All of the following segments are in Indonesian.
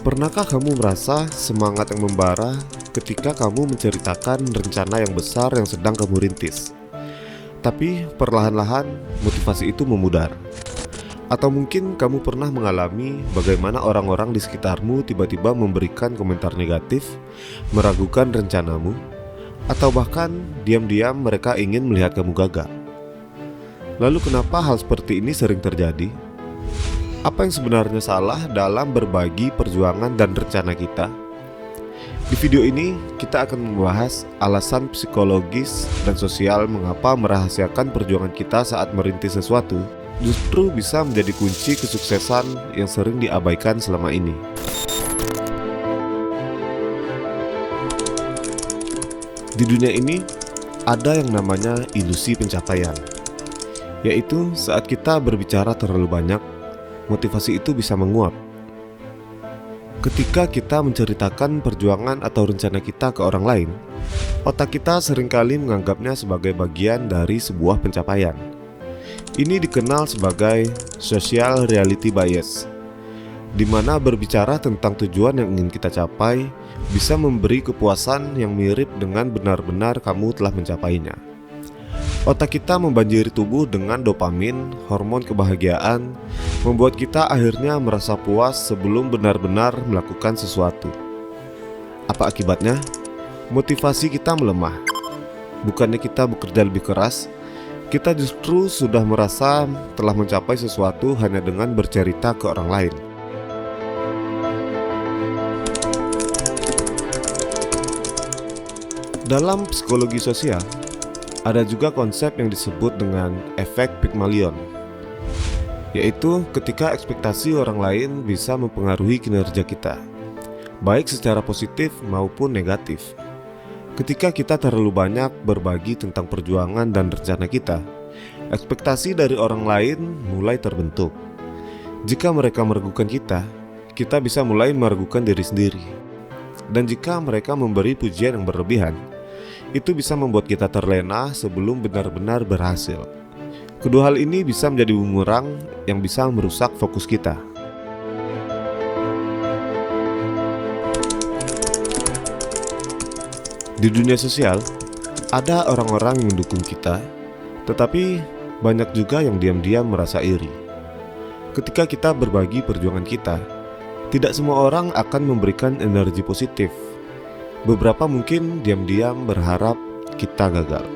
Pernahkah kamu merasa semangat yang membara ketika kamu menceritakan rencana yang besar yang sedang kamu rintis? Tapi perlahan-lahan motivasi itu memudar. Atau mungkin kamu pernah mengalami bagaimana orang-orang di sekitarmu tiba-tiba memberikan komentar negatif, meragukan rencanamu, atau bahkan diam-diam mereka ingin melihat kamu gagal. Lalu kenapa hal seperti ini sering terjadi? Apa yang sebenarnya salah dalam berbagi perjuangan dan rencana kita? Di video ini kita akan membahas alasan psikologis dan sosial mengapa merahasiakan perjuangan kita saat merintis sesuatu justru bisa menjadi kunci kesuksesan yang sering diabaikan selama ini. Di dunia ini ada yang namanya ilusi pencapaian, yaitu saat kita berbicara terlalu banyak, motivasi itu bisa menguap. Ketika kita menceritakan perjuangan atau rencana kita ke orang lain, otak kita seringkali menganggapnya sebagai bagian dari sebuah pencapaian. Ini dikenal sebagai social reality bias, di mana berbicara tentang tujuan yang ingin kita capai bisa memberi kepuasan yang mirip dengan benar-benar kamu telah mencapainya. Otak kita membanjiri tubuh dengan dopamin, hormon kebahagiaan, membuat kita akhirnya merasa puas sebelum benar-benar melakukan sesuatu. Apa akibatnya? Motivasi kita melemah. Bukannya kita bekerja lebih keras, kita justru sudah merasa telah mencapai sesuatu hanya dengan bercerita ke orang lain. Dalam psikologi sosial, ada juga konsep yang disebut dengan efek Pygmalion, yaitu ketika ekspektasi orang lain bisa mempengaruhi kinerja kita, baik secara positif maupun negatif. Ketika kita terlalu banyak berbagi tentang perjuangan dan rencana kita, ekspektasi dari orang lain mulai terbentuk. Jika mereka meragukan kita, kita bisa mulai meragukan diri sendiri. Dan jika mereka memberi pujian yang berlebihan, itu bisa membuat kita terlena sebelum benar-benar berhasil. Kedua hal ini bisa menjadi bumerang yang bisa merusak fokus kita. Di dunia sosial, ada orang-orang yang mendukung kita, tetapi banyak juga yang diam-diam merasa iri. Ketika kita berbagi perjuangan kita, tidak semua orang akan memberikan energi positif. Beberapa mungkin diam-diam berharap kita gagal.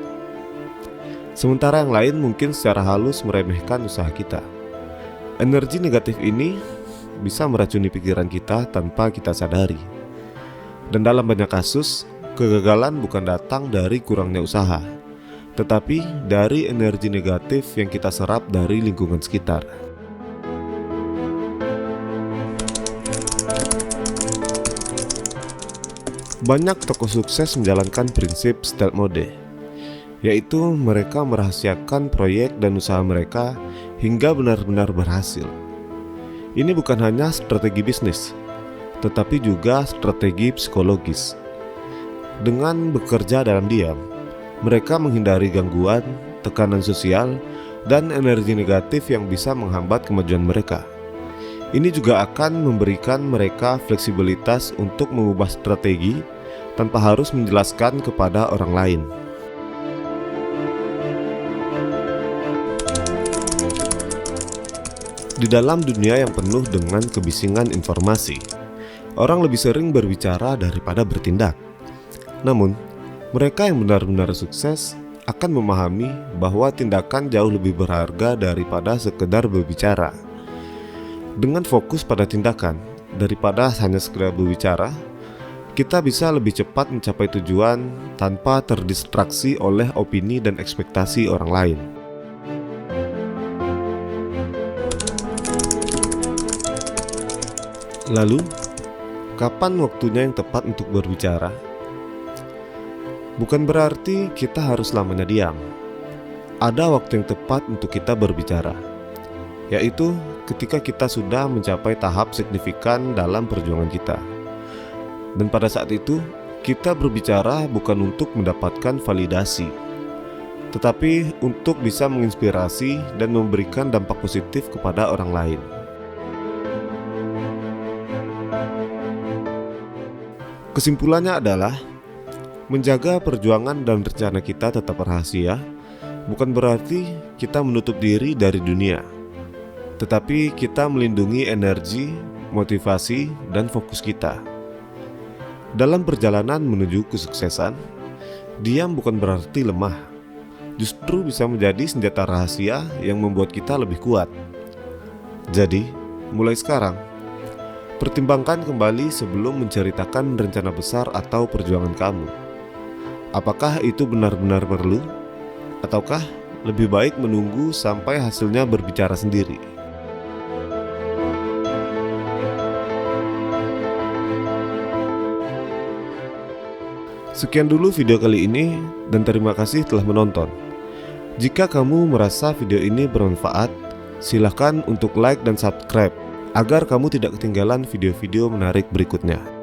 Sementara yang lain mungkin secara halus meremehkan usaha kita. Energi negatif ini bisa meracuni pikiran kita tanpa kita sadari. Dan dalam banyak kasus, kegagalan bukan datang dari kurangnya usaha, tetapi dari energi negatif yang kita serap dari lingkungan sekitar. Banyak tokoh sukses menjalankan prinsip stealth mode, yaitu mereka merahasiakan proyek dan usaha mereka hingga benar-benar berhasil. Ini bukan hanya strategi bisnis, tetapi juga strategi psikologis. Dengan bekerja dalam diam, mereka menghindari gangguan, tekanan sosial, dan energi negatif yang bisa menghambat kemajuan mereka. Ini juga akan memberikan mereka fleksibilitas untuk mengubah strategi tanpa harus menjelaskan kepada orang lain. Di dalam dunia yang penuh dengan kebisingan informasi, orang lebih sering berbicara daripada bertindak. Namun, mereka yang benar-benar sukses akan memahami bahwa tindakan jauh lebih berharga daripada sekedar berbicara. Dengan fokus pada tindakan daripada hanya sekedar berbicara, kita bisa lebih cepat mencapai tujuan tanpa terdistraksi oleh opini dan ekspektasi orang lain. Lalu, kapan waktunya yang tepat untuk berbicara? Bukan berarti kita harus lamanya diam. Ada waktu yang tepat untuk kita berbicara, yaitu ketika kita sudah mencapai tahap signifikan dalam perjuangan kita. Dan pada saat itu, kita berbicara bukan untuk mendapatkan validasi, tetapi untuk bisa menginspirasi dan memberikan dampak positif kepada orang lain. Kesimpulannya adalah menjaga perjuangan dan rencana kita tetap rahasia bukan berarti kita menutup diri dari dunia, tetapi kita melindungi energi, motivasi, dan fokus kita. Dalam perjalanan menuju kesuksesan, diam bukan berarti lemah, justru bisa menjadi senjata rahasia yang membuat kita lebih kuat. Jadi, mulai sekarang, pertimbangkan kembali sebelum menceritakan rencana besar atau perjuangan kamu. Apakah itu benar-benar perlu? Ataukah lebih baik menunggu sampai hasilnya berbicara sendiri? Sekian dulu video kali ini dan terima kasih telah menonton. Jika kamu merasa video ini bermanfaat, silakan untuk like dan subscribe agar kamu tidak ketinggalan video-video menarik berikutnya.